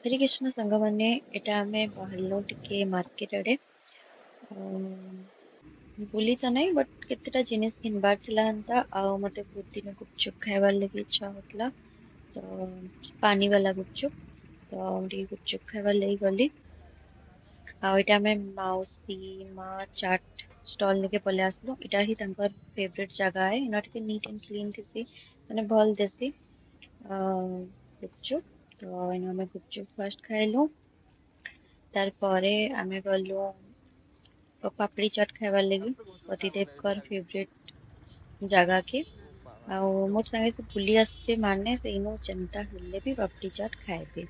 हरे कृष्ण सांग मैंने एटा आमे बाहरलो टिके मार्केट आड़े बुली तो नहीं बट केतेटा जिनिस किनबार थिला हंता मते बहुत दिन गुपचुप खाइबार लगे इच्छा होतला तो पानी वाला गुपचुप तो गुपचुप खाइबार लगी गली एटा आमे माउसी माँ चाट स्टॉल लेके पले आसलो एटा ही तांकर फेवरेट जगह है इना टिके नीट एंड क्लीन थिसी माने भल देसी गुपचुप तो इना आमे गुपचुप फर्स्ट खाइलु तार परे आमे गलु पापड़ी चाट खाइबार लगी पतिदेव फेवरेट जगह के मोर संगे से बुली आसबे माने से इनो जेनता हेले भी पापड़ी चाट खाइबे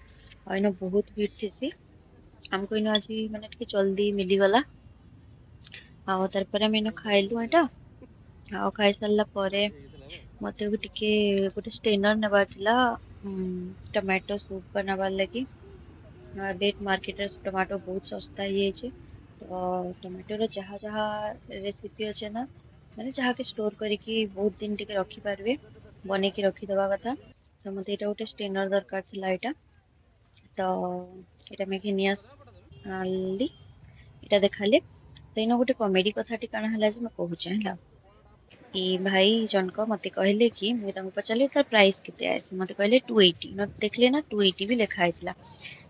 इनो बहुत भीड़ थिसी हमको इनो आज माने टिके जल्दी मिली गला तार परे आमे इनो खाइलु एटा खाई सारला परे मते भी टिके गोटे स्टेनर नेबार थिला टमाटो सूप बनाबार लगी बेट मार्केट रे टमाटो बहुत सस्ता ही छै तो टमाटो रो जहा जहा रेसिपी अछि ना माने जहा के स्टोर करिकी बहुत दिन टिके रखी पारबे बने की रखी दबा कथा तो मते एटा गोटे स्टेनर दरकार थिला एटा तो एटा मे घिनियास आली एटा देखाले तो इनो गोटे कॉमेडी कथाटी काना हला जे मैं कहूचे हला कि भाई जनक मते कहले कि मुई तांको पचारले तार प्राइस केते आए से मते कहले 280 न देखले ना 280 भी लिखा आइतला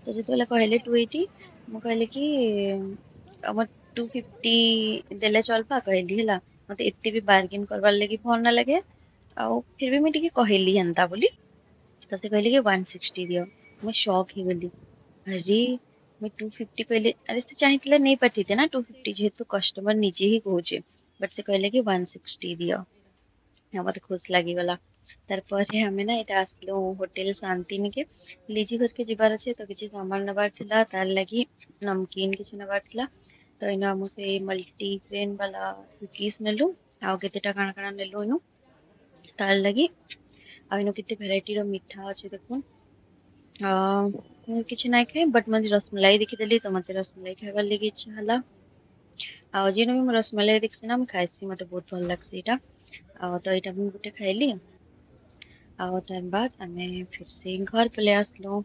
तो जेतेबेले कहले 280 मु कहले कि हमर 250 देले चलबा कहली हला मते एते भी बार्गेन करबार लगी भल ना लगे फिर भी मैं टिके कहली हंता बोली तो से कहले कि 160 दियो मैं शॉक ही गली अरे मैं 250 कहले अरे से चाहिए नहीं पाती ना 250 जेहेतु कस्टमर निजे ही कहूचे बट से कहले कि 160 दियो मते खुश लागी गला तार परे हमें ना एटा आसलो होटल शांतिनी के लीजी घर के जिबार अछि तो किछि सामान नबार थिला तार लगी नमकीन किछि नबार थिला तो इना हमु से मल्टी ग्रेन वाला कुकीज नेलु केतेटा काना काना नेलु इनु तार लगी इनो केते भेराइटी रो मिठा अछि देखुन किछि नाइ खाइ बट मते रसमलाई देखि देली तो मते रसमलाई खाइबार लगी इच्छा हला जेनो भी रसमलाई देखसी ना मैं खाइसी मते बहुत भल लागसी एटा तो एटा मैं गुटे खाइली तार बाद आमे फिर से घर पले आसलो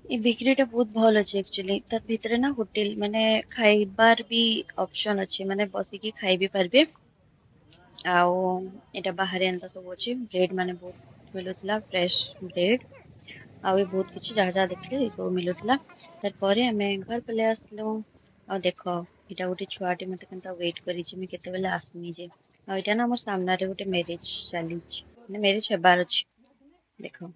ए बेकरीटा बहुत भल अछि एक्चुअली तार भितरे ना होटल माने खाइबार भी ऑप्शन अछि माने बसिकी खाइ भी पारबे एटा बाहरे एंता सब अछि ब्रेड माने बहुत मिलुथिला फ्रेश ब्रेड बहुत किछि जहा जहा देखले ए सब मिलुथिला तार परे आमे घर पले आसलो देखो एटा गोटे छुआटे मते केनता वेट करिछि मैं केतेबेले आसमी जे एटा ना हमर सामना रे गोटे मैरिज चली मैरिज हेबार अछि देखो।